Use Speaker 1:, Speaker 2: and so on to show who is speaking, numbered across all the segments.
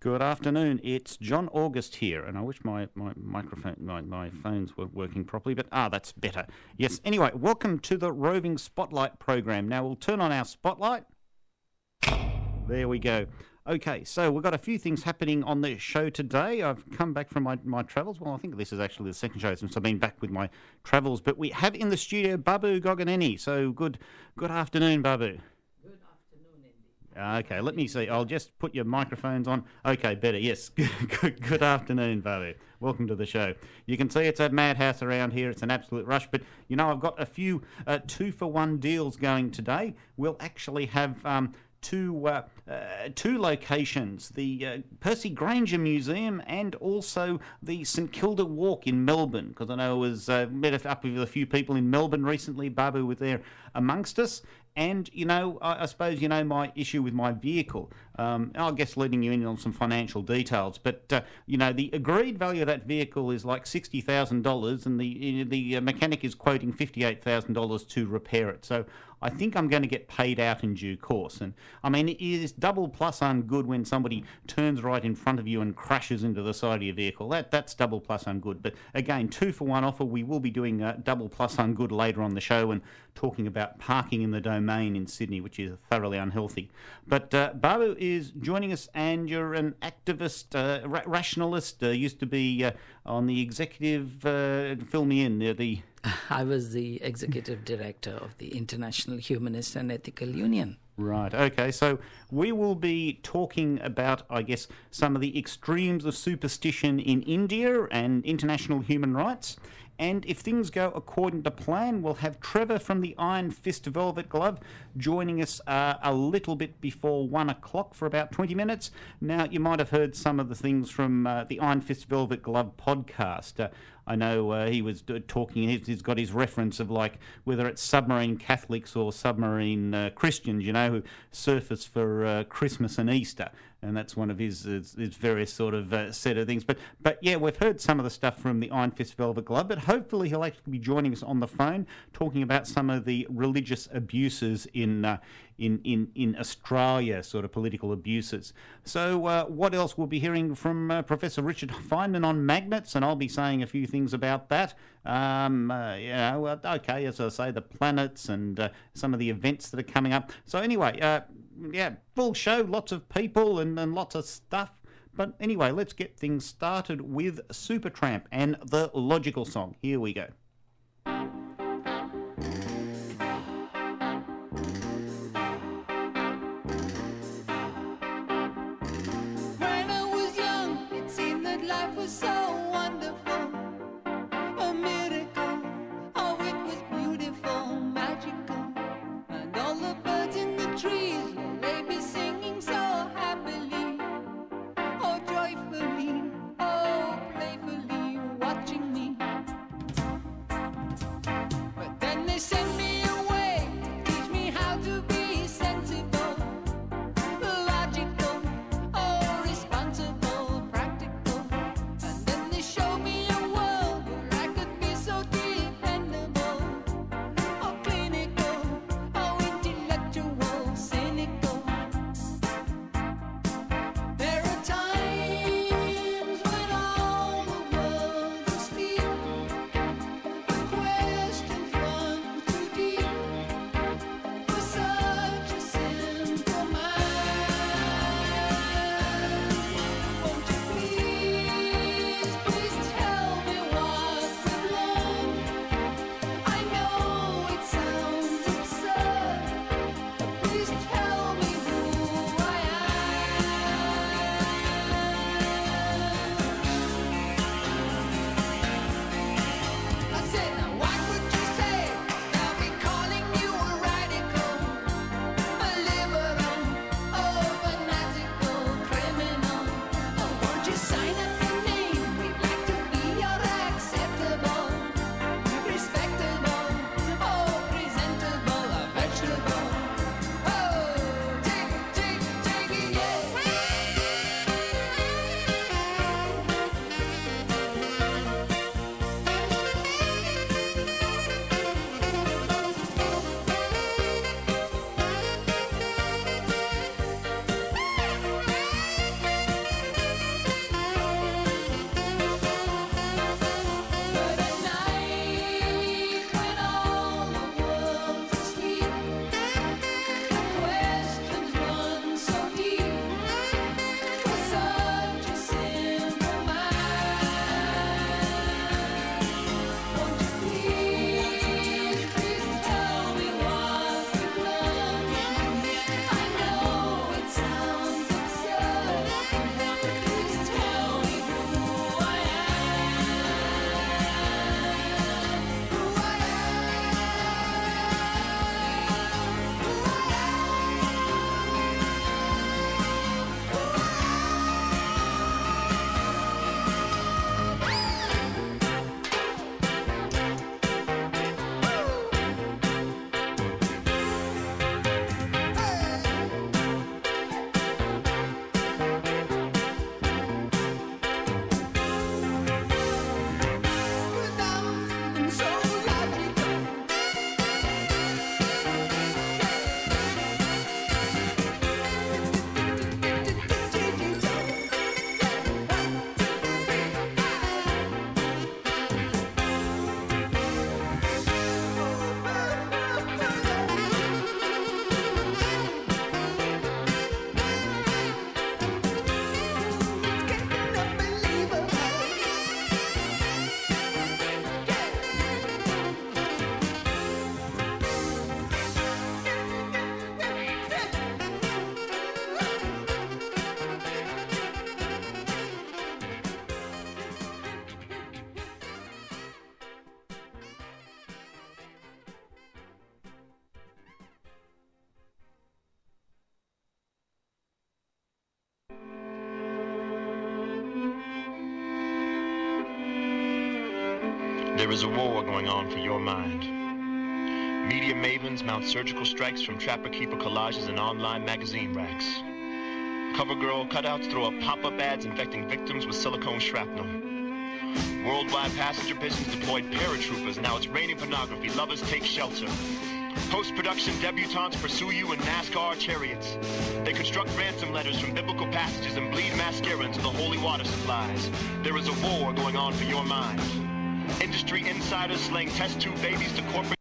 Speaker 1: Good afternoon. It's John August here, and I wish my microphone, my phones were working properly, but that's better. Yes. Anyway, welcome to the Roving Spotlight program. Now we'll turn on our spotlight. There we go. Okay, so we've got a few things happening on the show today. I've come back from my travels. Well, I think this is actually the second show since I've been back with my travels. But we have in the studio Babu Gogineni. So good afternoon, Babu.
Speaker 2: Good afternoon, Andy.
Speaker 1: Okay, let me see. I'll just put your microphones on. Okay, better. Yes. Good afternoon, Babu. Welcome to the show. You can see it's a madhouse around here. It's an absolute rush. But, you know, I've got a few 2-for-1 deals going today. We'll actually have two locations, the Percy Grainger Museum and also the St Kilda Walk in Melbourne, because I know I was met up with a few people in Melbourne recently. Babu was there amongst us. And, you know, I suppose, you know, my issue with my vehicle, I guess letting you in on some financial details, but, you know, the agreed value of that vehicle is like $60,000 and the mechanic is quoting $58,000 to repair it. So I think I'm going to get paid out in due course. And, I mean, it is double plus ungood when somebody turns right in front of you and crashes into the side of your vehicle. That's double plus ungood. But, again, 2-for-1 offer. We will be doing double plus ungood later on the show and talking about parking in the domain in Sydney, which is thoroughly unhealthy. But Babu is joining us, and you're an activist, rationalist, used to be on the executive, fill me in, the...
Speaker 2: I was the executive director of the International Humanist and Ethical Union.
Speaker 1: Right, okay, so we will be talking about, I guess, some of the extremes of superstition in India and international human rights. And if things go according to plan, we'll have Trevor from the Iron Fist Velvet Glove joining us a little bit before 1 o'clock for about 20 minutes. Now, you might have heard some of the things from the Iron Fist Velvet Glove podcast. I know he was talking, he's got his reference of like whether it's submarine Catholics or submarine Christians, you know, who surface for Christmas and Easter. And that's one of his various sort of set of things. But yeah, we've heard some of the stuff from the Iron Fist Velvet Glove, but hopefully he'll actually be joining us on the phone talking about some of the religious abuses in Australia, sort of political abuses. So what else? We'll be hearing from Professor Richard Feynman on magnets, and I'll be saying a few things about that. You know, okay, as I say, the planets and some of the events that are coming up. So anyway, yeah, full show, lots of people and lots of stuff. But anyway, let's get things started with Supertramp and the Logical Song. Here we go.
Speaker 3: There is a war going on for your mind. Media mavens mount surgical strikes from trapper-keeper collages and online magazine racks. CoverGirl cutouts throw up pop-up ads infecting victims with silicone shrapnel. Worldwide passenger pigeons deployed paratroopers. Now it's raining pornography. Lovers take shelter. Post-production debutantes pursue you in NASCAR chariots. They construct ransom letters from biblical passages and bleed mascara into the holy water supplies. There is a war going on for your mind. Industry insiders slaying test tube babies to corporate...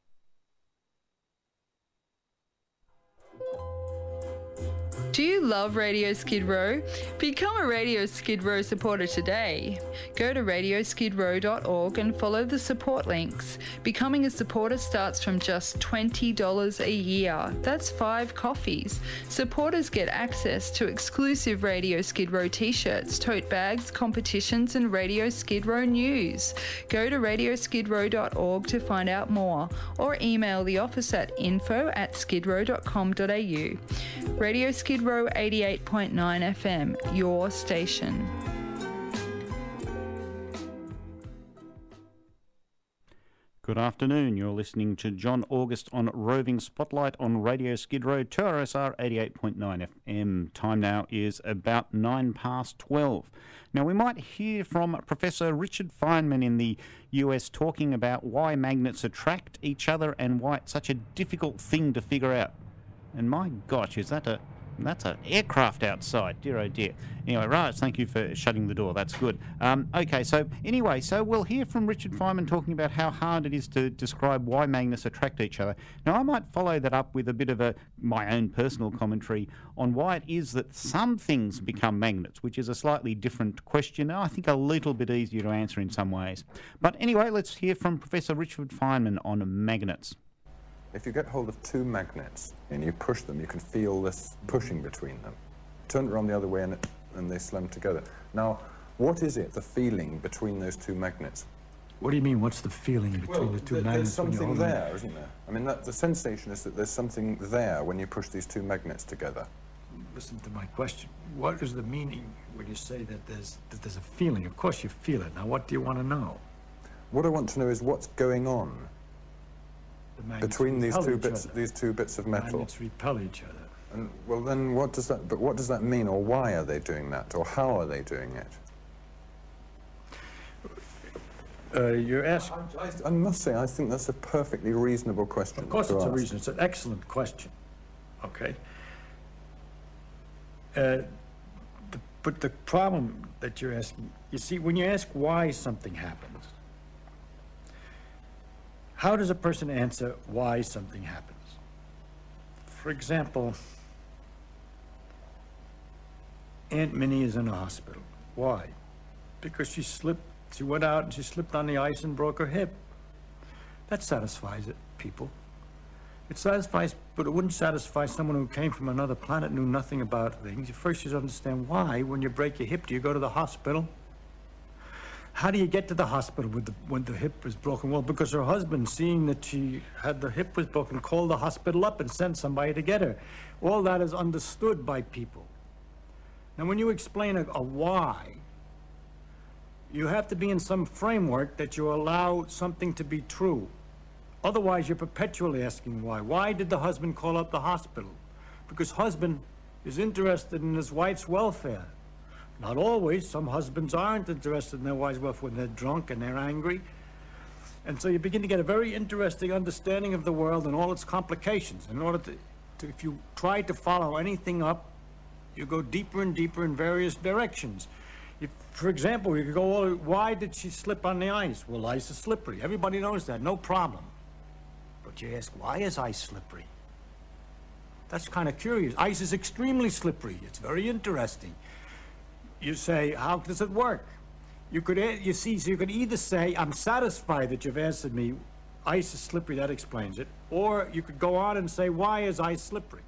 Speaker 4: Do you love Radio Skid Row? Become a Radio Skid Row supporter today. Go to radioskidrow.org and follow the support links. Becoming a supporter starts from just $20 a year. That's 5 coffees. Supporters get access to exclusive Radio Skid Row t-shirts, tote bags, competitions and Radio Skid Row news. Go to radioskidrow.org to find out more or email the office at info@skidrow.com.au. Radio Skid Row 88.9 FM, your station.
Speaker 1: Good afternoon. You're listening to John August on Roving Spotlight on Radio Skid Row, 2RSR 88.9 FM. Time now is about 12:09. Now, we might hear from Professor Richard Feynman in the US talking about why magnets attract each other and why it's such a difficult thing to figure out. And my gosh, that's an aircraft outside. Dear, oh dear. Anyway, right, thank you for shutting the door. That's good. Okay, so we'll hear from Richard Feynman talking about how hard it is to describe why magnets attract each other. Now, I might follow that up with a bit of my own personal commentary on why it is that some things become magnets, which is a slightly different question. I think a little bit easier to answer in some ways. But anyway, let's hear from Professor Richard Feynman on magnets.
Speaker 5: If you get hold of 2 magnets and you push them, you can feel this pushing between them. Turn it around the other way and they slam together. Now, what is it, the feeling between those 2 magnets?
Speaker 6: What do you mean, what's the feeling between the 2 magnets?
Speaker 5: There's something there, isn't there? I mean, the sensation is that there's something there when you push these 2 magnets together.
Speaker 6: Listen to my question. What is the meaning when you say that there's a feeling? Of course you feel it. Now, what do you want to know?
Speaker 5: What I want to know is what's going on between these two bits of metal.
Speaker 6: Magnets repel each other.
Speaker 5: And well, then what does that mean, or why are they doing that, or how are they doing it?
Speaker 6: You're asking.
Speaker 5: I must say, I think that's a perfectly reasonable question.
Speaker 6: Of course, it's a reason. It's an excellent question. Okay. But the problem that you're asking, you see, when you ask why something happens, how does a person answer why something happens? For example, Aunt Minnie is in a hospital. Why? Because she went out and she slipped on the ice and broke her hip. That satisfies people. It satisfies, but it wouldn't satisfy someone who came from another planet, knew nothing about things. First, you should understand why, when you break your hip, do you go to the hospital? How do you get to the hospital when the hip is broken? Well, because her husband, seeing that she had the hip was broken, called the hospital up and sent somebody to get her. All that is understood by people. Now, when you explain a why, you have to be in some framework that you allow something to be true. Otherwise, you're perpetually asking why. Why did the husband call up the hospital? Because husband is interested in his wife's welfare. Not always. Some husbands aren't interested in their wives' welfare when they're drunk and they're angry. And so you begin to get a very interesting understanding of the world and all its complications. In order to if you try to follow anything up, you go deeper and deeper in various directions. For example, you could go, why did she slip on the ice? Well, ice is slippery. Everybody knows that, no problem. But you ask, why is ice slippery? That's kind of curious. Ice is extremely slippery. It's very interesting. You say, how does it work? You could either say, I'm satisfied that you've answered me, ice is slippery, that explains it. Or you could go on and say, why is ice slippery?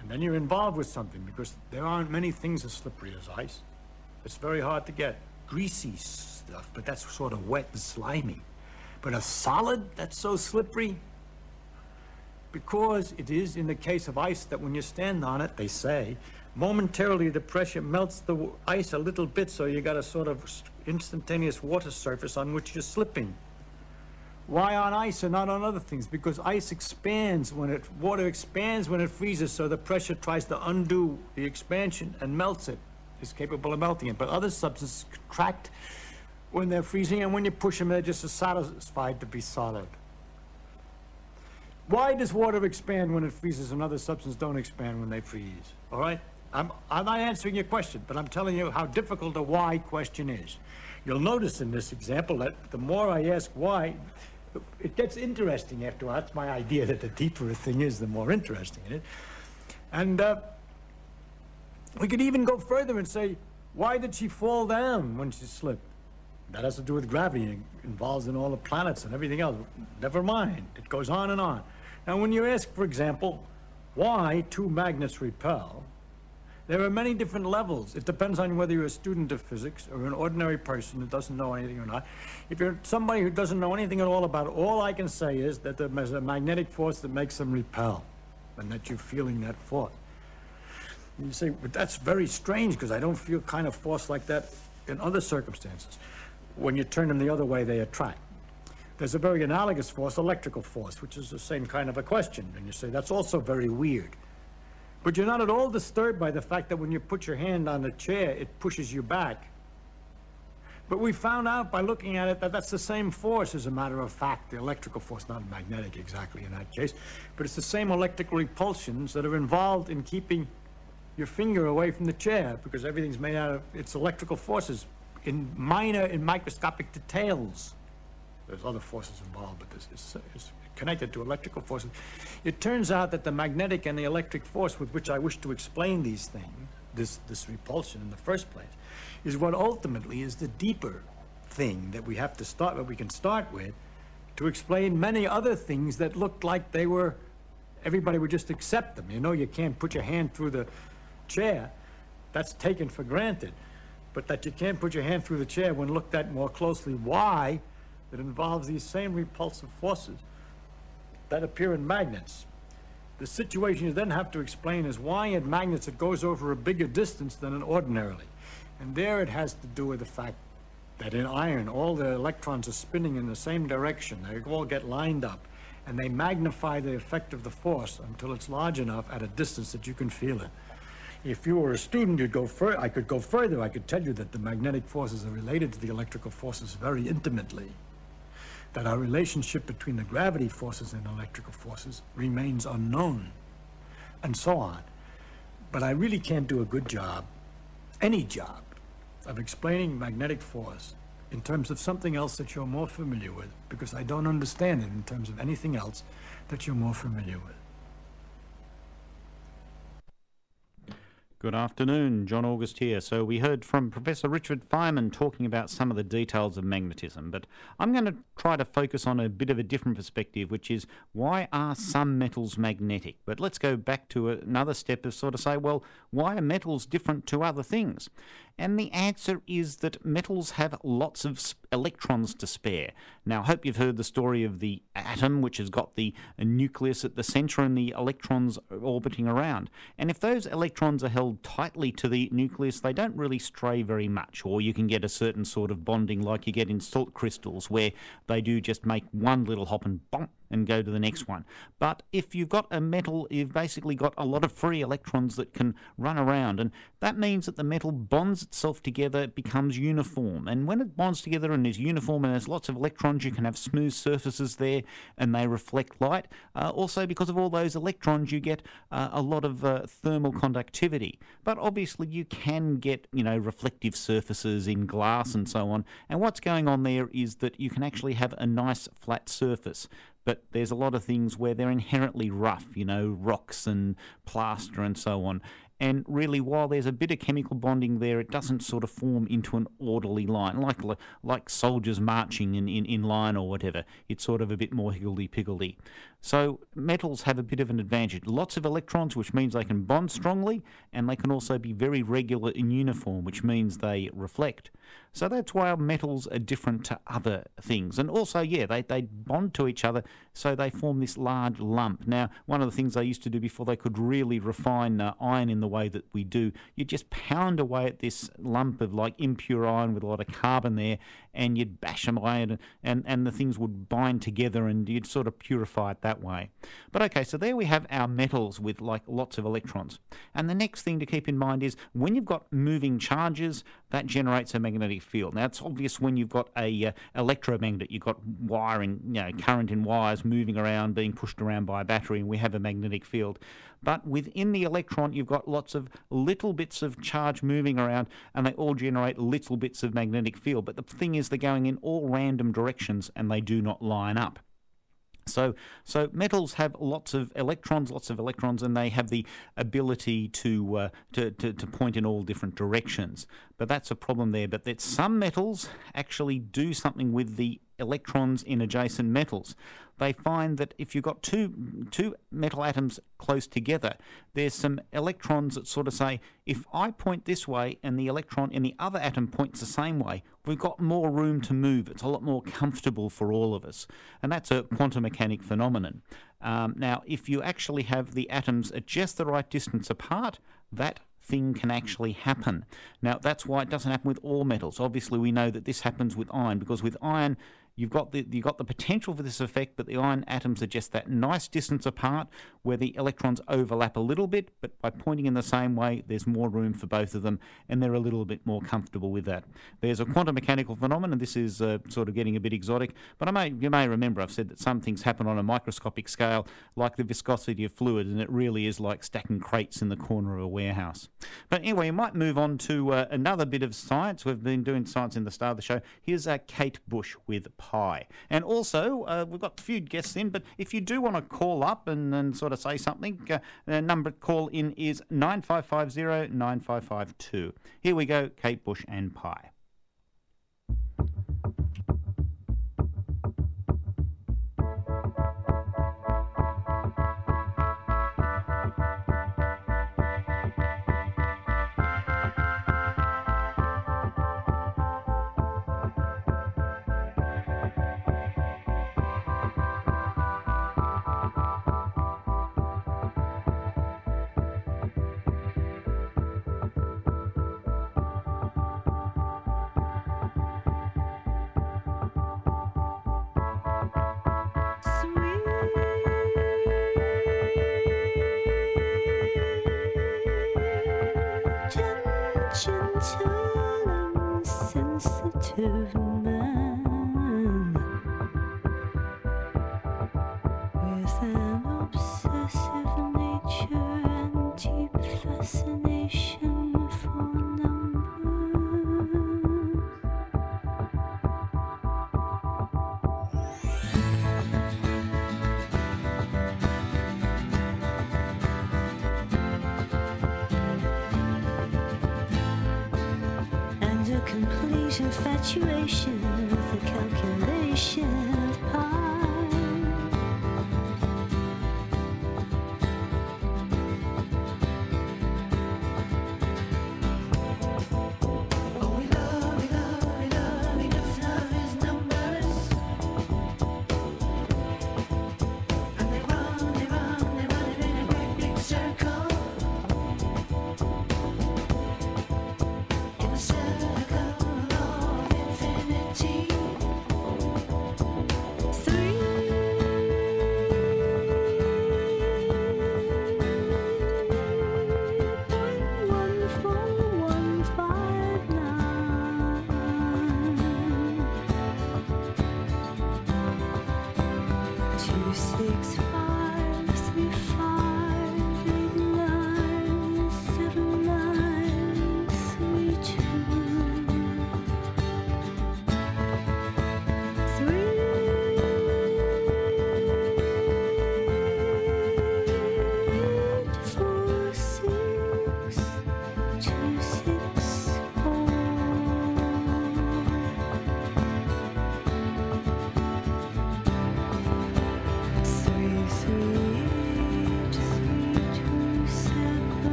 Speaker 6: And then you're involved with something, because there aren't many things as slippery as ice. It's very hard to get. Greasy stuff, but that's sort of wet and slimy. But a solid that's so slippery, Because it is in the case of ice that when you stand on it, they say, momentarily the pressure melts the ice a little bit, so you got a sort of instantaneous water surface on which you're slipping. Why on ice and not on other things? Because ice expands water expands when it freezes, so the pressure tries to undo the expansion and melts it. It's capable of melting it. But other substances contract when they're freezing, and when you push them, they're just satisfied to be solid. Why does water expand when it freezes and other substances don't expand when they freeze? All right? I'm not answering your question, but I'm telling you how difficult a why question is. You'll notice in this example that the more I ask why, it gets interesting after a while. That's my idea, that the deeper a thing is, the more interesting it is. And we could even go further and say, why did she fall down when she slipped? That has to do with gravity. It involves in all the planets and everything else. Never mind. It goes on and on. Now, when you ask, for example, why two magnets repel, there are many different levels. It depends on whether you're a student of physics or an ordinary person who doesn't know anything or not. If you're somebody who doesn't know anything at all about it, all I can say is that there's a magnetic force that makes them repel, and that you're feeling that force. And you say, but that's very strange, because I don't feel kind of force like that in other circumstances. When you turn them the other way, they attract. There's a very analogous force, electrical force, which is the same kind of a question. And you say, that's also very weird. But you're not at all disturbed by the fact that when you put your hand on the chair, it pushes you back. But we found out by looking at it that that's the same force, as a matter of fact. The electrical force, not magnetic exactly in that case, but it's the same electrical repulsions that are involved in keeping your finger away from the chair, because everything's made out of its electrical forces in microscopic details. There's other forces involved, but this is connected to electrical forces. It turns out that the magnetic and the electric force with which I wish to explain these things, this repulsion in the first place, is what ultimately is the deeper thing that we have to start, that we can start with, to explain many other things that looked like they were, everybody would just accept them. You know, you can't put your hand through the chair, that's taken for granted. But that you can't put your hand through the chair, when looked at more closely, why it involves these same repulsive forces that appear in magnets. The situation you then have to explain is why in magnets it goes over a bigger distance than in ordinarily. And there it has to do with the fact that in iron, all the electrons are spinning in the same direction. They all get lined up, and they magnify the effect of the force until it's large enough at a distance that you can feel it. If you were a student, you'd go I could go further. I could tell you that the magnetic forces are related to the electrical forces very intimately, that our relationship between the gravity forces and electrical forces remains unknown, and so on. But I really can't do a good job, any job, of explaining magnetic force in terms of something else that you're more familiar with, because I don't understand it in terms of anything else that you're more familiar with.
Speaker 1: Good afternoon, John August here. So we heard from Professor Richard Feynman talking about some of the details of magnetism, but I'm going to try to focus on a bit of a different perspective, which is why are some metals magnetic? But let's go back to another step of sort of say, well, why are metals different to other things? And the answer is that metals have lots of electrons to spare. Now, I hope you've heard the story of the atom, which has got the nucleus at the centre and the electrons orbiting around. And if those electrons are held tightly to the nucleus, they don't really stray very much, or you can get a certain sort of bonding like you get in salt crystals, where they do just make one little hop and bonk and go to the next one. But if you've got a metal, you've basically got a lot of free electrons that can run around, and that means that the metal bonds itself together, it becomes uniform. And when it bonds together and is uniform and has lots of electrons, you can have smooth surfaces there and they reflect light. Also, because of all those electrons, you get a lot of thermal conductivity. But obviously you can get, reflective surfaces in glass and so on. And what's going on there is that you can actually have a nice flat surface. But there's a lot of things where they're inherently rough, rocks and plaster and so on. And really, while there's a bit of chemical bonding there, it doesn't sort of form into an orderly line, like soldiers marching in line or whatever. It's sort of a bit more higgledy-piggledy. So metals have a bit of an advantage. Lots of electrons, which means they can bond strongly, and they can also be very regular and uniform, which means they reflect. So that's why metals are different to other things. And also, yeah, they bond to each other, so they form this large lump. Now, one of the things they used to do before they could really refine iron in the way that we do, you just pound away at this lump of like impure iron with a lot of carbon there, and you'd bash them away, and the things would bind together, and you'd sort of purify it that way. But okay, so there we have our metals with like lots of electrons. And the next thing to keep in mind is when you've got moving charges, that generates a magnetic field. Now, it's obvious when you've got a electromagnet, you've got wiring, current in wires moving around, being pushed around by a battery, and we have a magnetic field. But within the electron, you've got lots of little bits of charge moving around, and they all generate little bits of magnetic field. But the thing is, they're going in all random directions, and they do not line up. So metals have lots of electrons, and they have the ability to point in all different directions. But that's a problem there. But that some metals actually do something with the electrons in adjacent metals. They find that if you've got two metal atoms close together, there's some electrons that sort of say, if I point this way and the electron in the other atom points the same way, we've got more room to move. It's a lot more comfortable for all of us. And that's a quantum mechanic phenomenon. Now, if you actually have the atoms at just the right distance apart, that thing can actually happen. Now, that's why it doesn't happen with all metals. Obviously, we know that this happens with iron, because with iron, you've got the potential for this effect, but the iron atoms are just that nice distance apart where the electrons overlap a little bit, but by pointing in the same way, there's more room for both of them, and they're a little bit more comfortable with that. There's a quantum mechanical phenomenon. This is sort of getting a bit exotic, but you may remember I've said that some things happen on a microscopic scale, like the viscosity of fluid, and it really is like stacking crates in the corner of a warehouse. But anyway, you might move on to another bit of science. We've been doing science in the start of the show. Here's Kate Bush with pi. And also, we've got a few guests in, but if you do want to call up and sort of say something, the number to call in is 9550 9552. Here we go, Kate Bush and pi.
Speaker 7: Sensitive man with an obsessive nature and deep fascination for numbers. And a complete infatuation with the calculation of pi. Oh, we love enough his numbers. And they run it in a great big circle. In a circle of infinity.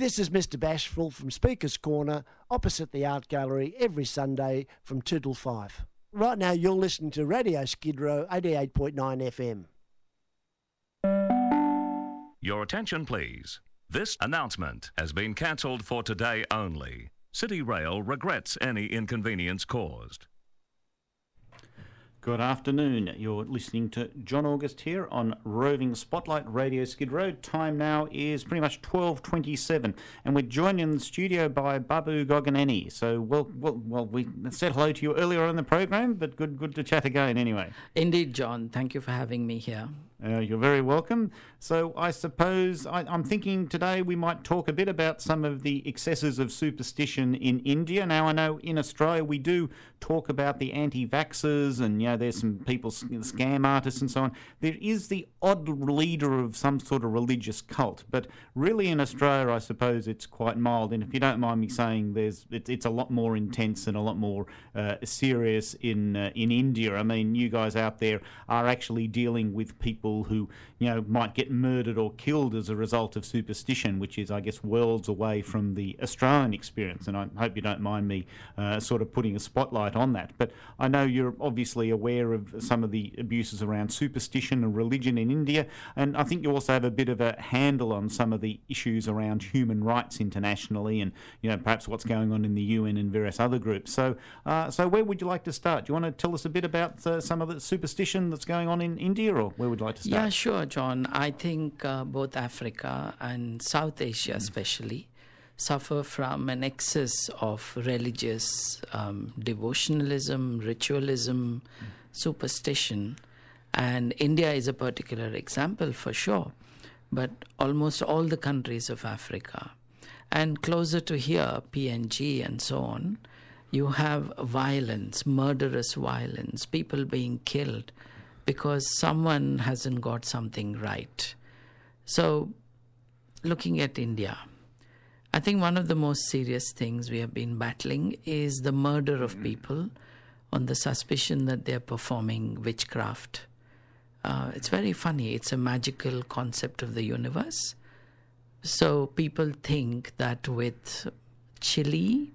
Speaker 8: this is Mr. Bashful from Speaker's Corner, opposite the Art Gallery, every Sunday from 2 till 5. Right now you're listening to Radio Skid Row 88.9 FM.
Speaker 9: Your attention, please. This announcement has been cancelled for today only. City Rail regrets any inconvenience caused.
Speaker 1: Good afternoon. You're listening to John August here on Roving Spotlight Radio Skid Row. Time now is pretty much 12:27, and we're joined in the studio by Babu Gogineni. So, well, we said hello to you earlier in the program, but good to chat again anyway.
Speaker 2: Indeed, John. Thank you for having me here.
Speaker 1: You're very welcome. So I suppose I'm thinking today we might talk a bit about some of the excesses of superstition in India. Now, I know in Australia we do talk about the anti-vaxxers and, there's some people, scam artists and so on. There is the odd leader of some sort of religious cult, but really in Australia I suppose it's quite mild. And if you don't mind me saying, it's a lot more intense and a lot more serious in India. I mean, you guys out there are actually dealing with people who, might get murdered or killed as a result of superstition, which is, I guess, worlds away from the Australian experience. And I hope you don't mind me sort of putting a spotlight on that. But I know you're obviously aware of some of the abuses around superstition and religion in India. And I think you also have a bit of a handle on some of the issues around human rights internationally and, perhaps what's going on in the UN and various other groups. So where would you like to start? Do you want to tell us a bit about some of the superstition that's going on in India, or where would you like to start?
Speaker 2: Yeah, sure, John. I think both Africa and South Asia especially suffer from an excess of religious devotionalism, ritualism, superstition. And India is a particular example for sure. But almost all the countries of Africa and closer to here, PNG and so on, you have violence, murderous violence, people being killed because someone hasn't got something right. So, looking at India, I think one of the most serious things we have been battling is the murder of people on the suspicion that they're performing witchcraft. It's very funny. It's a magical concept of the universe. So people think that with chili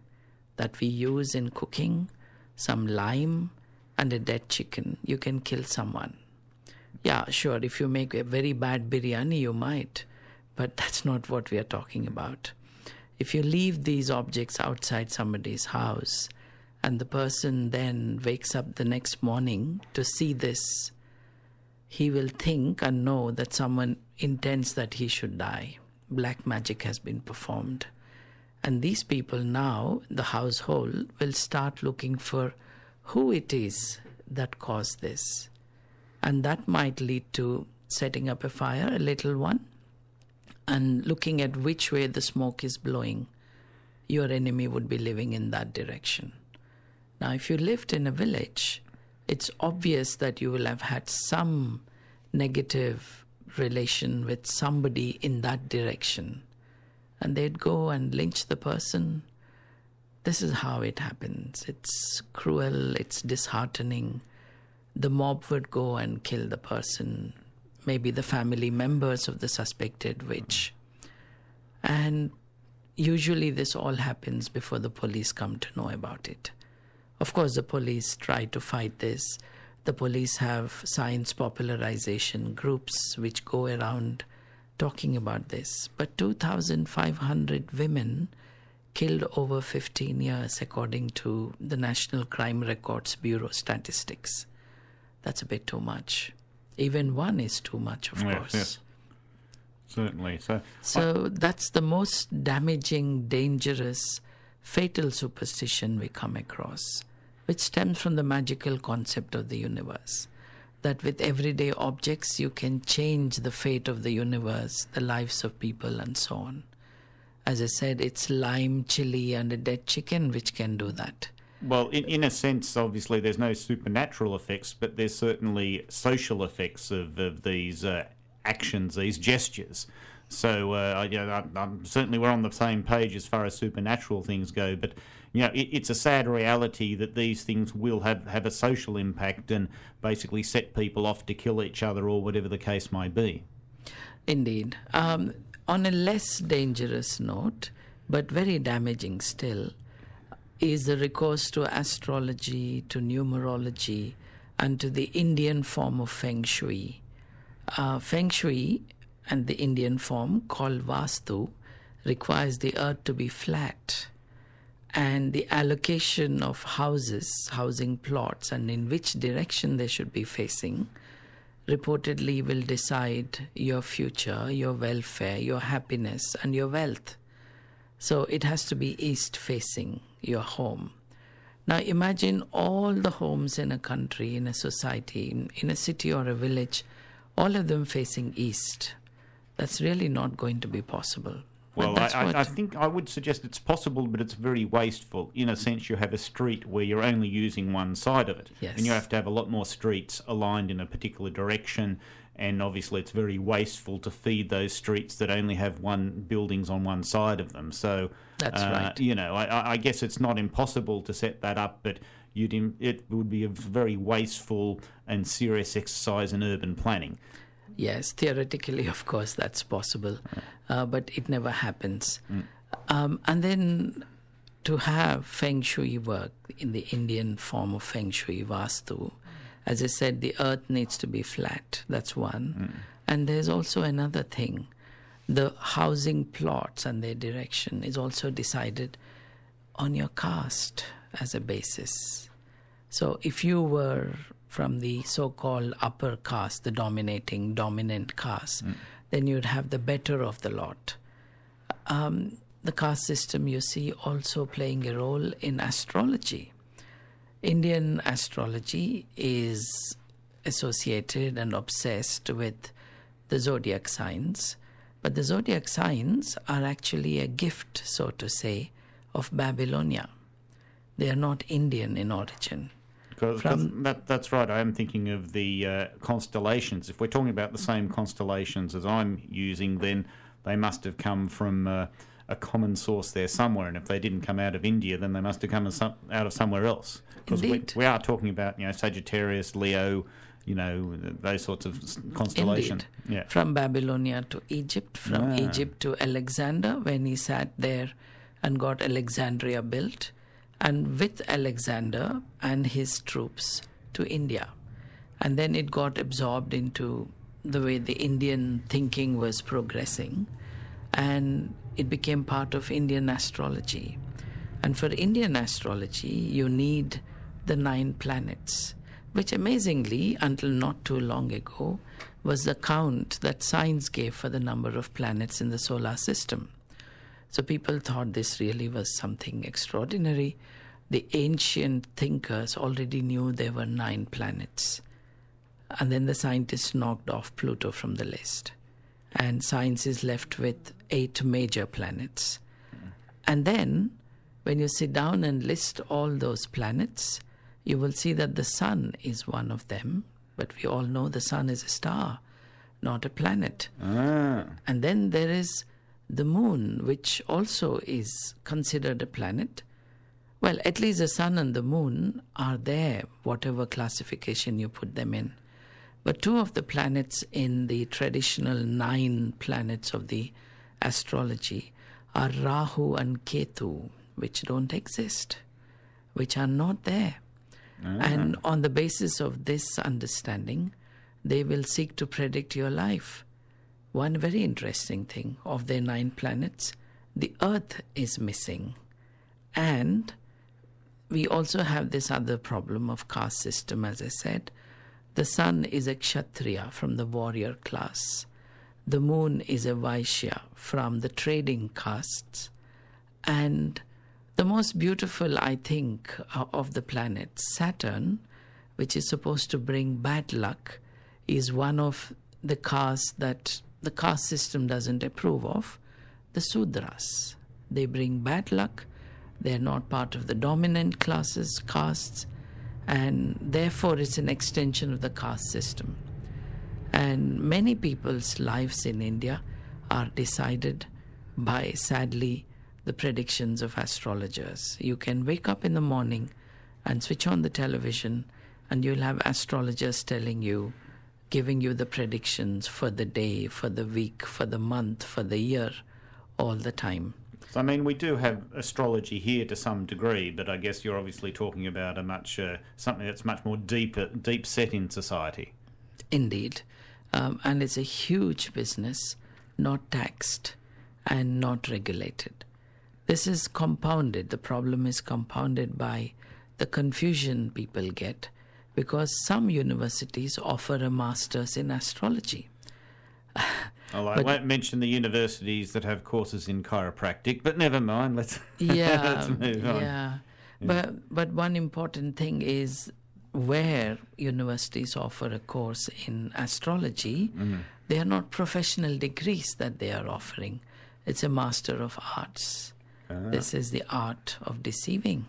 Speaker 2: that we use in cooking, some lime, and a dead chicken, you can kill someone. Yeah, sure, if you make a very bad biryani, you might, but that's not what we are talking about. If you leave these objects outside somebody's house and the person then wakes up the next morning to see this, he will think and know that someone intends that he should die. Black magic has been performed. And these people now, the household, will start looking for who it is that caused this. And that might lead to setting up a fire, a little one, and looking at which way the smoke is blowing. Your enemy would be living in that direction. Now, if you lived in a village, it's obvious that you will have had some negative relation with somebody in that direction. And they'd go and lynch the person. This is how it happens. It's cruel, it's disheartening. The mob would go and kill the person, maybe the family members of the suspected witch. And usually this all happens before the police come to know about it. Of course, the police try to fight this. The police have science popularization groups which go around talking about this. But 2,500 women killed over 15 years, according to the National Crime Records Bureau statistics. That's a bit too much. Even one is too much, of course.
Speaker 1: Yes. Certainly.
Speaker 2: So that's the most damaging, dangerous, fatal superstition we come across, which stems from the magical concept of the universe, that with everyday objects you can change the fate of the universe, the lives of people, and so on. As I said, it's lime, chili, and a dead chicken which can do that.
Speaker 1: Well, in a sense, obviously, there's no supernatural effects, but there's certainly social effects of these actions, these gestures. So, I'm certainly we're on the same page as far as supernatural things go, but it's a sad reality that these things will have a social impact and basically set people off to kill each other or whatever the case may be.
Speaker 2: Indeed. On a less dangerous note, but very damaging still, is the recourse to astrology, to numerology, and to the Indian form of Feng Shui. Feng Shui and the Indian form called Vastu requires the earth to be flat, and the allocation of houses, housing plots, and in which direction they should be facing reportedly will decide your future, your welfare, your happiness, and your wealth. So it has to be east facing your home. Now imagine all the homes in a country, in a society, in a city or a village, all of them facing east. That's really not going to be possible.
Speaker 1: Well, I think I would suggest it's possible, but it's very wasteful. In a sense, you have a street where you're only using one side of it.
Speaker 2: Yes.
Speaker 1: And you have to have a lot more streets aligned in a particular direction. And obviously, it's very wasteful to feed those streets that only have buildings on one side of them. So,
Speaker 2: that's right.
Speaker 1: I guess it's not impossible to set that up, but it would be a very wasteful and serious exercise in urban planning.
Speaker 2: Yes, theoretically, of course, that's possible, but it never happens. And then to have Feng Shui work in the Indian form of Feng Shui, Vastu, as I said, the earth needs to be flat. That's one. And there's also another thing. The housing plots and their direction is also decided on your caste as a basis. So if you were from the so-called upper caste, the dominant caste, then you'd have the better of the lot. The caste system, you see, also playing a role in astrology. Indian astrology is associated and obsessed with the zodiac signs, but the zodiac signs are actually a gift, so to say, of Babylonia. They are not Indian in origin.
Speaker 1: That's right. I am thinking of the constellations. If we're talking about the same constellations as I'm using, then they must have come from a common source there somewhere. And if they didn't come out of India, then they must have come out of somewhere else. Because we are talking about Sagittarius, Leo, those sorts of constellations.
Speaker 2: Yeah. From Babylonia to Egypt, from Egypt to Alexander, when he sat there and got Alexandria built, and with Alexander and his troops to India. And then it got absorbed into the way the Indian thinking was progressing, and it became part of Indian astrology. And for Indian astrology, you need the 9 planets, which amazingly, until not too long ago, was the count that science gave for the number of planets in the solar system. So people thought this really was something extraordinary. The ancient thinkers already knew there were 9 planets. And then the scientists knocked off Pluto from the list. And science is left with 8 major planets. And then, when you sit down and list all those planets, you will see that the sun is one of them. But we all know the sun is a star, not a planet. And then there is the moon, which also is considered a planet. Well, at least the sun and the moon are there, whatever classification you put them in. But 2 of the planets in the traditional 9 planets of the astrology are Rahu and Ketu, which don't exist, which are not there. And on the basis of this understanding, they will seek to predict your life. One very interesting thing, of their 9 planets, the Earth is missing. And we also have this other problem of caste system, as I said. The sun is a Kshatriya from the warrior class. The moon is a Vaishya from the trading castes. And the most beautiful, I think, of the planets, Saturn, which is supposed to bring bad luck, is one of the castes that the caste system doesn't approve of, the Sudras. They bring bad luck. They're not part of the dominant castes, and therefore it's an extension of the caste system. And many people's lives in India are decided by, sadly, the predictions of astrologers. You can wake up in the morning and switch on the television, and you'll have astrologers telling you giving you the predictions for the day, for the week, for the month, for the year, all the time.
Speaker 1: So, I mean, we do have astrology here to some degree, but I guess you're obviously talking about a much something that's much more deep set in society.
Speaker 2: Indeed. And it's a huge business, not taxed and not regulated. This is compounded. The problem is compounded by the confusion people get because some universities offer a master's in astrology.
Speaker 1: Well, I won't mention the universities that have courses in chiropractic, but never mind. Let's move on.
Speaker 2: Yeah. But one important thing is where universities offer a course in astrology, they are not professional degrees that they are offering. It's a Master of Arts. This is the art of deceiving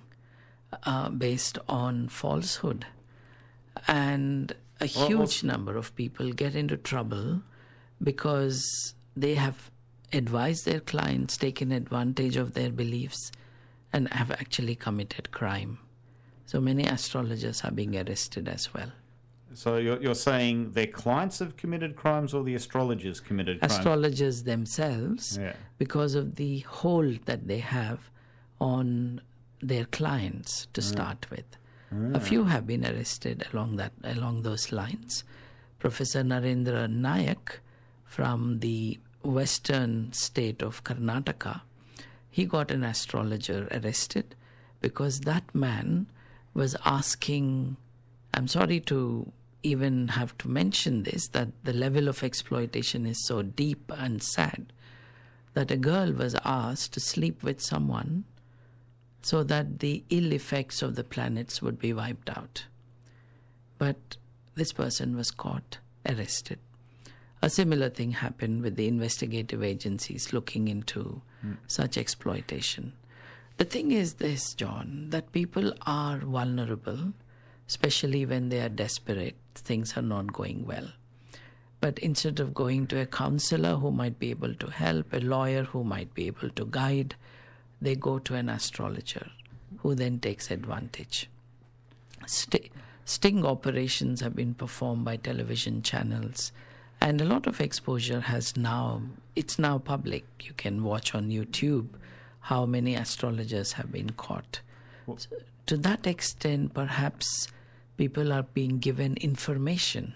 Speaker 2: based on falsehood. And a huge number of people get into trouble because they have advised their clients, taken advantage of their beliefs, and have actually committed crime. So many astrologers are being arrested as well.
Speaker 1: So you're saying their clients have committed crimes or the astrologers committed crimes?
Speaker 2: Astrologers themselves, because of the hold that they have on their clients to start with. A few have been arrested along those lines. Professor Narendra Nayak from the western state of Karnataka, he got an astrologer arrested because that man was asking, I'm sorry to even have to mention this, that the level of exploitation is so deep and sad, that a girl was asked to sleep with someone so that the ill effects of the planets would be wiped out. But this person was caught, arrested. A similar thing happened with the investigative agencies looking into such exploitation. The thing is this, John, that people are vulnerable, especially when they are desperate, things are not going well. But instead of going to a counselor who might be able to help, a lawyer who might be able to guide, they go to an astrologer who then takes advantage. Sting operations have been performed by television channels, and a lot of exposure it's now public. You can watch on YouTube how many astrologers have been caught. So, to that extent, perhaps people are being given information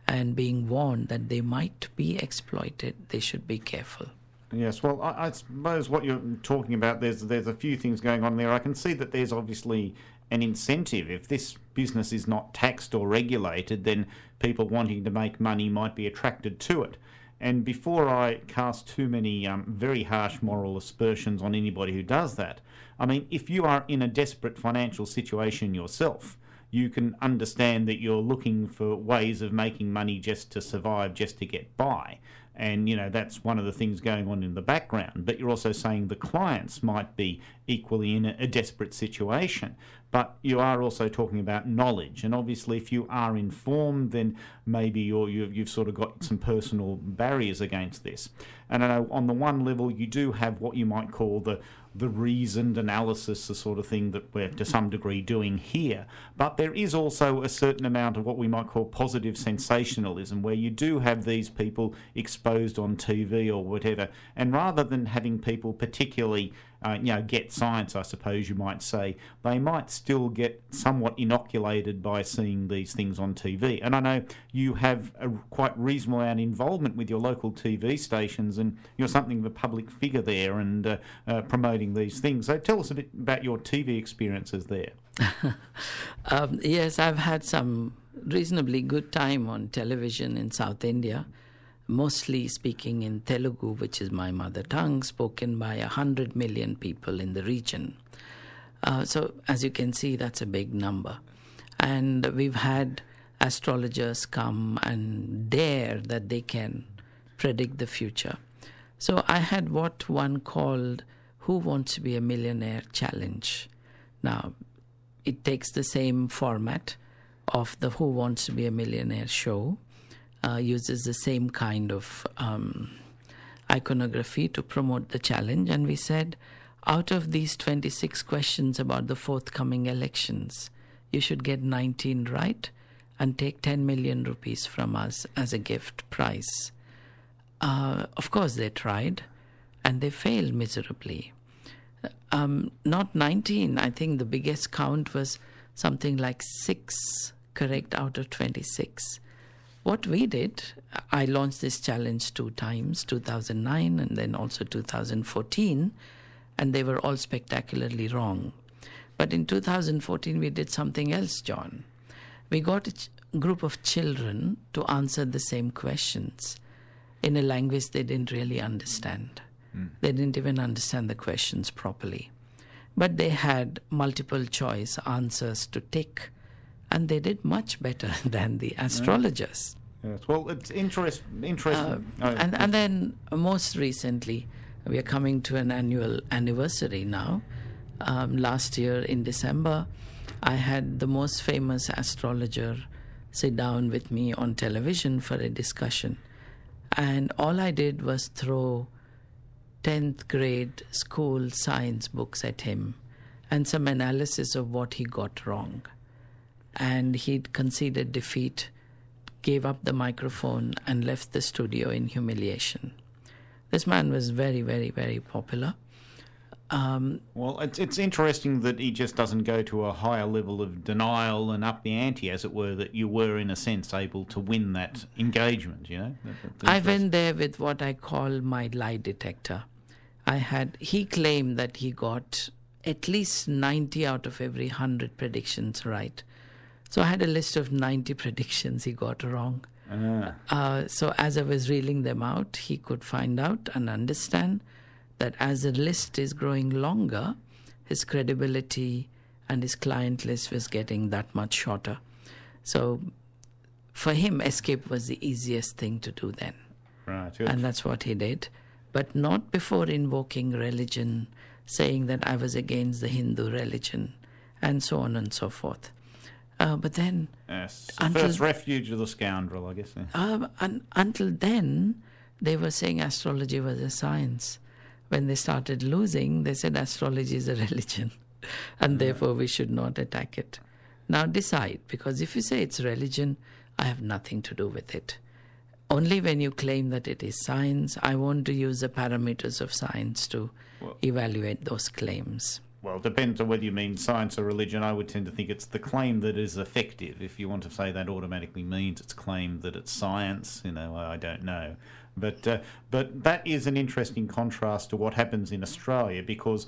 Speaker 2: and being warned that they might be exploited. They should be careful.
Speaker 1: Yes, well, I suppose what you're talking about, there's a few things going on there. I can see that there's obviously an incentive. If this business is not taxed or regulated, then people wanting to make money might be attracted to it. And before I cast too many very harsh moral aspersions on anybody who does that, I mean, if you are in a desperate financial situation yourself, you can understand that you're looking for ways of making money just to survive, just to get by. And, you know, that's one of the things going on in the background. But you're also saying the clients might be equally in a desperate situation. But you are also talking about knowledge. And obviously, if you are informed, then maybe you've sort of got some personal barriers against this. And I know on the one level, you do have what you might call the reasoned analysis, the sort of thing that we're to some degree doing here. But there is also a certain amount of what we might call positive sensationalism, where you do have these people exposed on TV or whatever, and rather than having people particularly get science, I suppose you might say, they might still get somewhat inoculated by seeing these things on TV. And I know you have a quite reasonable amount of involvement with your local TV stations, and you're something of a public figure there and promoting these things. So tell us a bit about your TV experiences there.
Speaker 2: Yes, I've had some reasonably good time on television in South India, mostly speaking in Telugu, which is my mother tongue, spoken by 100 million people in the region. So as you can see, that's a big number. And we've had astrologers come and dare that they can predict the future. So I had what one called Who Wants to Be a Millionaire challenge. Now, it takes the same format of the Who Wants to Be a Millionaire show, uses the same kind of iconography to promote the challenge. And we said, out of these 26 questions about the forthcoming elections, you should get 19 right, and take 10 million rupees from us as a gift prize. Of course, they tried, and they failed miserably. Not 19, I think the biggest count was something like 6 correct out of 26. What we did, I launched this challenge 2 times, 2009 and then also 2014, and they were all spectacularly wrong. But in 2014, we did something else, John. We got a group of children to answer the same questions in a language they didn't really understand. They didn't even understand the questions properly. But they had multiple choice answers to tick, and they did much better than the astrologers.
Speaker 1: Yes. Well, it's interesting.
Speaker 2: And then most recently, we are coming to an anniversary now. Last year in December, I had the most famous astrologer sit down with me on television for a discussion. And all I did was throw 10th grade school science books at him and some analysis of what he got wrong. And he'd conceded defeat, gave up the microphone, and left the studio in humiliation. This man was very, very, very popular.
Speaker 1: Well, it's interesting that he just doesn't go to a higher level of denial and up the ante, as it were, that you were, in a sense, able to win that engagement, you know?
Speaker 2: I went there with what I call my lie detector. He claimed that he got at least 90 out of every 100 predictions right. So I had a list of 90 predictions he got wrong. So as I was reeling them out, he could find out and understand that as the list is growing longer, his credibility and his client list was getting that much shorter. So for him, escape was the easiest thing to do then.
Speaker 1: Right. Good.
Speaker 2: And that's what he did. But not before invoking religion, saying that I was against the Hindu religion, and so on and so forth. But then...
Speaker 1: Yes, first refuge of the scoundrel, I guess. Yeah.
Speaker 2: Until then, they were saying astrology was a science. When they started losing, they said astrology is a religion, and therefore we should not attack it. Now decide, because if you say it's religion, I have nothing to do with it. Only when you claim that it is science, I want to use the parameters of science to evaluate those claims.
Speaker 1: Well, it depends on whether you mean science or religion. I would tend to think it's the claim that is effective. If you want to say that automatically means it's claimed that it's science, I don't know. But that is an interesting contrast to what happens in Australia, because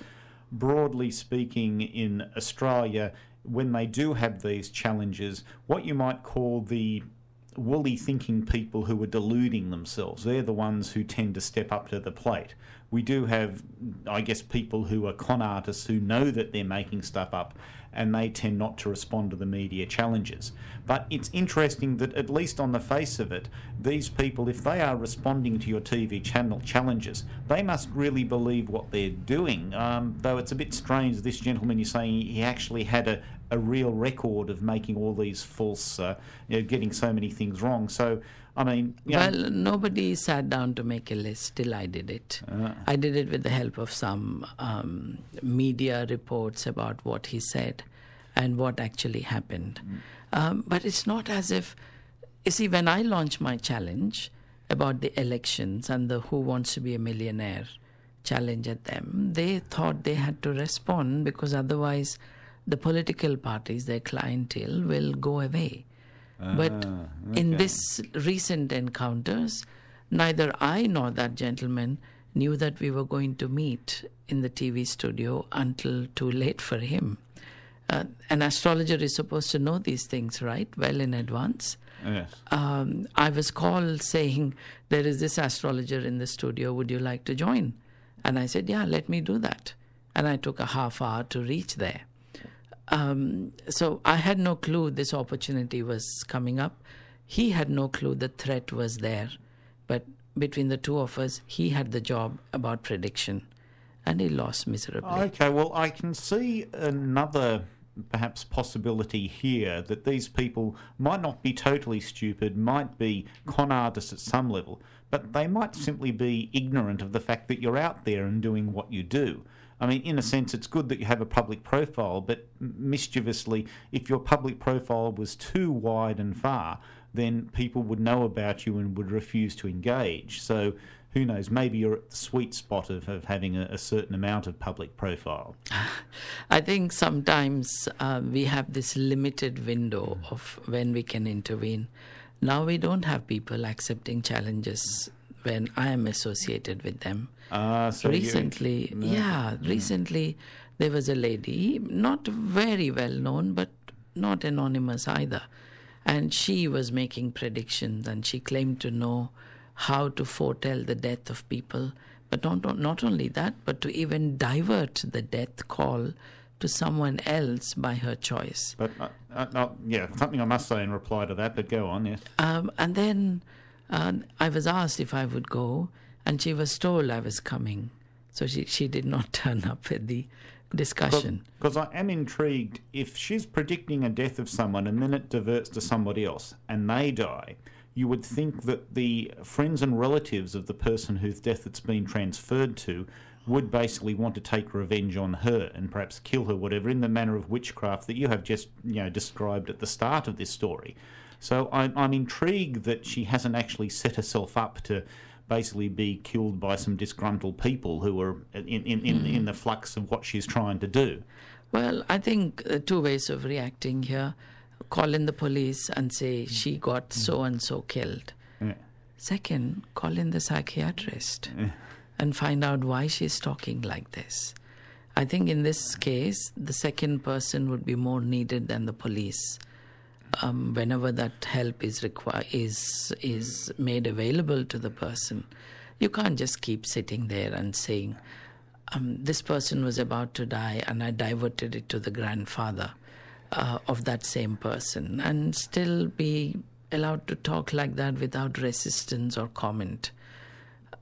Speaker 1: broadly speaking, in Australia, when they do have these challenges, what you might call the woolly thinking people who are deluding themselves, they're the ones who tend to step up to the plate. We do have, I guess, people who are con artists who know that they're making stuff up, and they tend not to respond to the media challenges. But it's interesting that, at least on the face of it, these people, if they are responding to your TV channel challenges, they must really believe what they're doing. Though it's a bit strange, this gentleman, you're saying he actually had a real record of making all these false, getting so many things wrong. So, I mean...
Speaker 2: Well, nobody sat down to make a list till I did it. I did it with the help of some media reports about what he said and what actually happened. But it's not as if... You see, when I launched my challenge about the elections and the Who Wants to Be a Millionaire challenge at them, they thought they had to respond, because otherwise the political parties, their clientele, will go away. But in this recent encounters, neither I nor that gentleman knew that we were going to meet in the TV studio until too late for him. An astrologer is supposed to know these things, right, well in advance.
Speaker 1: Yes.
Speaker 2: I was called saying, there is this astrologer in the studio, would you like to join? And I said, yeah, let me do that. And I took a half hour to reach there. So I had no clue this opportunity was coming up. He had no clue the threat was there. But between the two of us, he had the job about prediction, and he lost miserably.
Speaker 1: Okay, well, I can see another perhaps possibility here that these people might not be totally stupid, might be con artists at some level, but they might simply be ignorant of the fact that you're out there and doing what you do. I mean, in a sense, it's good that you have a public profile, but mischievously, if your public profile was too wide and far, then people would know about you and would refuse to engage. So who knows, maybe you're at the sweet spot of having a certain amount of public profile.
Speaker 2: I think sometimes we have this limited window of when we can intervene. Now we don't have people accepting challenges when I am associated with them.
Speaker 1: So
Speaker 2: recently, recently there was a lady, not very well known, but not anonymous either. And she was making predictions, and she claimed to know how to foretell the death of people. But not only that, but to even divert the death call to someone else by her choice.
Speaker 1: But, something I must say in reply to that, but go on, yes.
Speaker 2: And then I was asked if I would go, and she was told I was coming. So she did not turn up at the discussion.
Speaker 1: Because I am intrigued, if she's predicting a death of someone and then it diverts to somebody else and they die, you would think that the friends and relatives of the person whose death it's been transferred to would basically want to take revenge on her and perhaps kill her, whatever, in the manner of witchcraft that you have just described at the start of this story. So I'm intrigued that she hasn't actually set herself up to basically be killed by some disgruntled people who are in the flux of what she's trying to do.
Speaker 2: Well, I think two ways of reacting here. Call in the police and say she got so-and-so killed.
Speaker 1: Yeah.
Speaker 2: Second, call in the psychiatrist and find out why she's talking like this. I think in this case, the second person would be more needed than the police. Whenever that help is is made available to the person, you can't just keep sitting there and saying, this person was about to die and I diverted it to the grandfather of that same person, and still be allowed to talk like that without resistance or comment.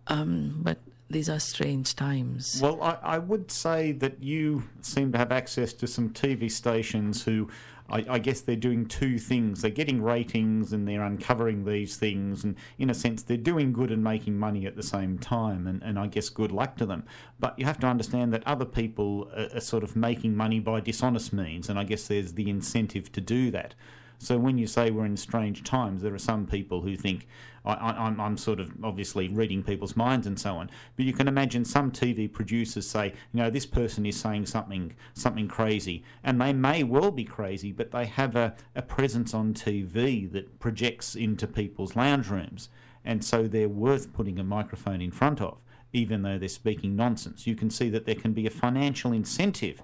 Speaker 2: But these are strange times.
Speaker 1: Well, I would say that you seem to have access to some TV stations who, I guess they're doing two things. They're getting ratings and they're uncovering these things, and in a sense they're doing good and making money at the same time, and I guess good luck to them. But you have to understand that other people are sort of making money by dishonest means, and I guess there's the incentive to do that. So when you say we're in strange times, there are some people who think, I'm sort of obviously reading people's minds and so on, but you can imagine some TV producers say, this person is saying something crazy, and they may well be crazy, but they have a presence on TV that projects into people's lounge rooms, and so they're worth putting a microphone in front of, even though they're speaking nonsense. You can see that there can be a financial incentive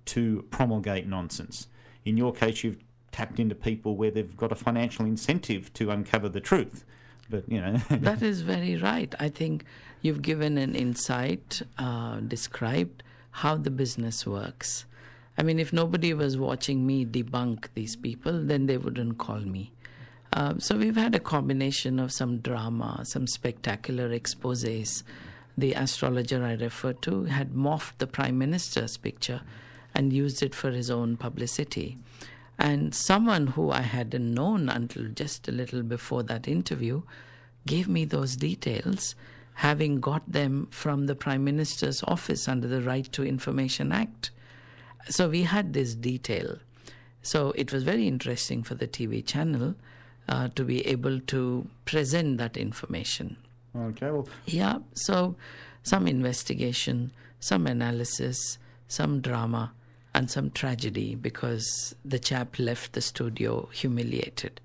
Speaker 1: to promulgate nonsense. In your case, you've tapped into people where they've got a financial incentive to uncover the truth. But,
Speaker 2: That is very right. I think you've given an insight, described how the business works. I mean, if nobody was watching me debunk these people, then they wouldn't call me. So we've had a combination of some drama, some spectacular exposés. The astrologer I referred to had morphed the Prime Minister's picture and used it for his own publicity. And someone who I hadn't known until just a little before that interview gave me those details, having got them from the Prime Minister's office under the Right to Information Act. So we had this detail. So it was very interesting for the TV channel to be able to present that information.
Speaker 1: Okay, well...
Speaker 2: Yeah, so some investigation, some analysis, some drama, and some tragedy because the chap left the studio humiliated.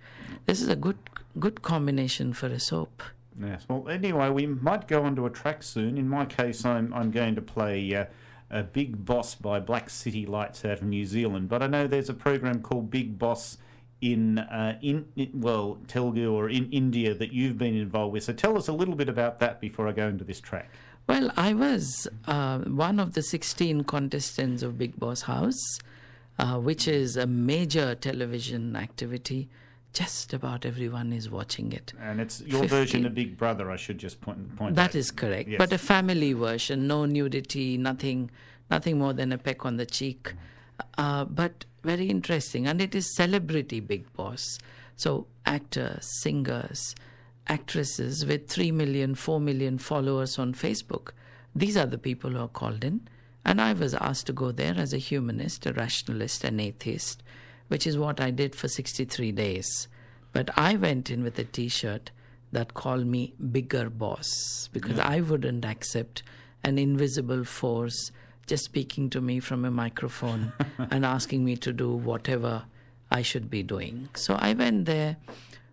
Speaker 2: This is a good combination for a soap.
Speaker 1: Yes. Well, anyway, we might go on to a track soon. In my case, I'm going to play a Big Boss by Black City Lights out of New Zealand. But I know there's a program called Big Boss in Telugu or in India that you've been involved with. So tell us a little bit about that before I go into this track.
Speaker 2: Well, I was one of the 16 contestants of Big Boss House, which is a major television activity. Just about everyone is watching it.
Speaker 1: And it's your version of Big Brother, I should just point out.
Speaker 2: That is correct. Yes. But a family version, no nudity, nothing more than a peck on the cheek. but very interesting. And it is celebrity Big Boss. So actors, singers, actresses with 3 million, 4 million followers on Facebook. These are the people who are called in. And I was asked to go there as a humanist, a rationalist, an atheist, which is what I did for 63 days. But I went in with a T-shirt that called me Bigger Boss, because I wouldn't accept an invisible force just speaking to me from a microphone and asking me to do whatever I should be doing. So I went there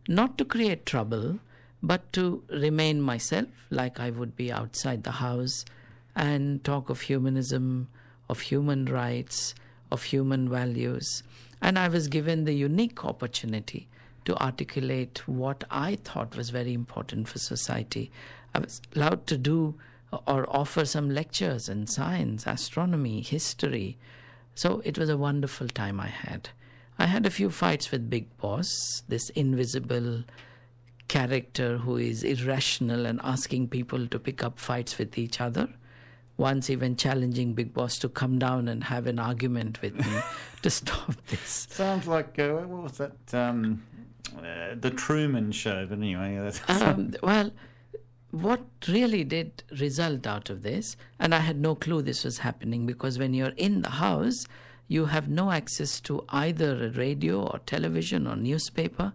Speaker 2: not to create trouble, but to remain myself like I would be outside the house and talk of humanism, of human rights, of human values. And I was given the unique opportunity to articulate what I thought was very important for society. I was allowed to do or offer some lectures in science, astronomy, history. So it was a wonderful time I had. I had a few fights with Big Boss, this invisible character who is irrational and asking people to pick up fights with each other. Once even challenging Big Boss to come down and have an argument with me to stop this.
Speaker 1: Sounds like, what was that, the Truman Show, but anyway.
Speaker 2: Well, what really did result out of this, and I had no clue this was happening, because when you're in the house, you have no access to either a radio or television or newspaper,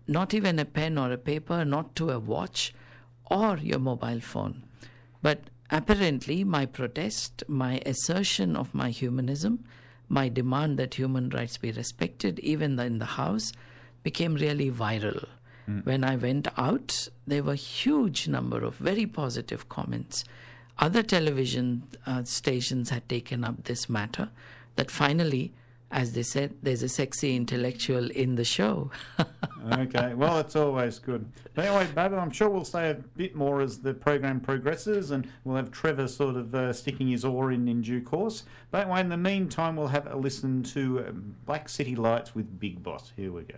Speaker 2: not even a pen or a paper, not to a watch or your mobile phone. But apparently my protest, my assertion of my humanism, my demand that human rights be respected even in the house, became really viral. When I went out, there were a huge number of very positive comments. Other television stations had taken up this matter, that finally, as they said, there's a sexy intellectual in the show.
Speaker 1: Okay, well, it's always good. But anyway, Babu, I'm sure we'll say a bit more as the program progresses, and we'll have Trevor sort of sticking his oar in due course. But anyway, in the meantime, we'll have a listen to Black City Lights with Big Boss. Here we go.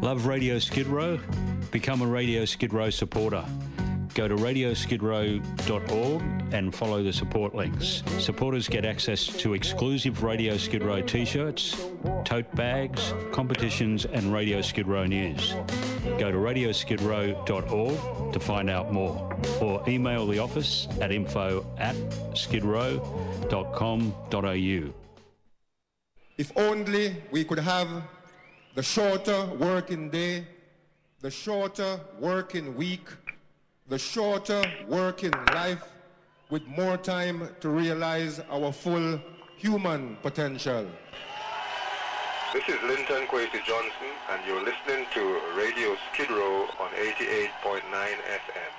Speaker 10: Love Radio Skid Row? Become a Radio Skid Row supporter. Go to radioskidrow.org and follow the support links. Supporters get access to exclusive Radio Skid Row t-shirts, tote bags, competitions and Radio Skid Row news. Go to radioskidrow.org to find out more, or email the office at info@skidrow.com.au.
Speaker 11: If only we could have the shorter working day, the shorter working week, the shorter working life, with more time to realize our full human potential.
Speaker 12: This is Linton Kwesi Johnson, and you're listening to Radio Skid Row on 88.9 FM.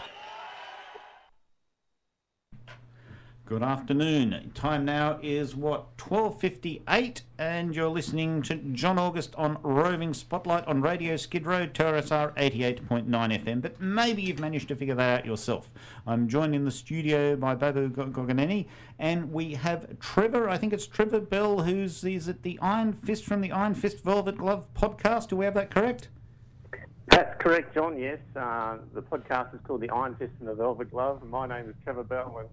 Speaker 1: Good afternoon. Time now is, 12:58, and you're listening to John August on Roving Spotlight on Radio Skid Row, TRSR 88.9 FM, but maybe you've managed to figure that out yourself. I'm joined in the studio by Babu Gogineni, and we have Trevor, I think it's Trevor Bell, he's at the Iron Fist from the Iron Fist Velvet Glove podcast. Do we have that correct?
Speaker 13: That's correct, John, yes. The podcast is called The Iron Fist and the Velvet Glove. My name is Trevor Bell, and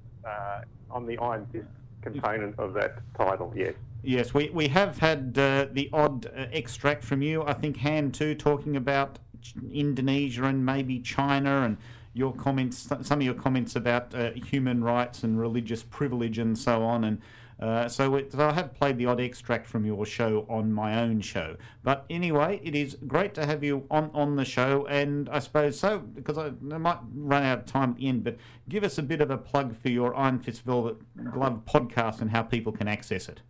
Speaker 13: I'm the Iron Fist component of that title, yes.
Speaker 1: Yes, we have had the odd extract from you, I think hand too, talking about Indonesia and maybe China, and your comments, some of your comments about human rights and religious privilege and so on, and so I have played the odd extract from your show on my own show. But anyway, it is great to have you on the show, and I suppose so, because I might run out of time at the end, but give us a bit of a plug for your Iron Fist Velvet Glove podcast and how people can access it.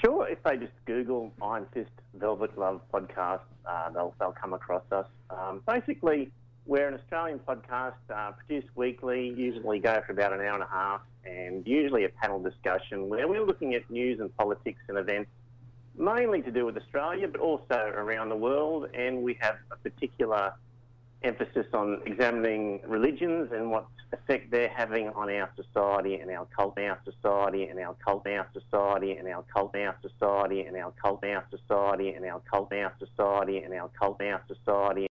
Speaker 13: Sure, if they just Google Iron Fist Velvet Glove podcast, they'll come across us. Basically, we're an Australian podcast, produced weekly, usually go for about an hour and a half, and usually a panel discussion where we're looking at news and politics and events, mainly to do with Australia, but also around the world, and we have a particular emphasis on examining religions and what effect they're having on our society and our cult, our society and our cult, our society and our cult, our society and our cult, our society and our cult, our society and our cult, our society.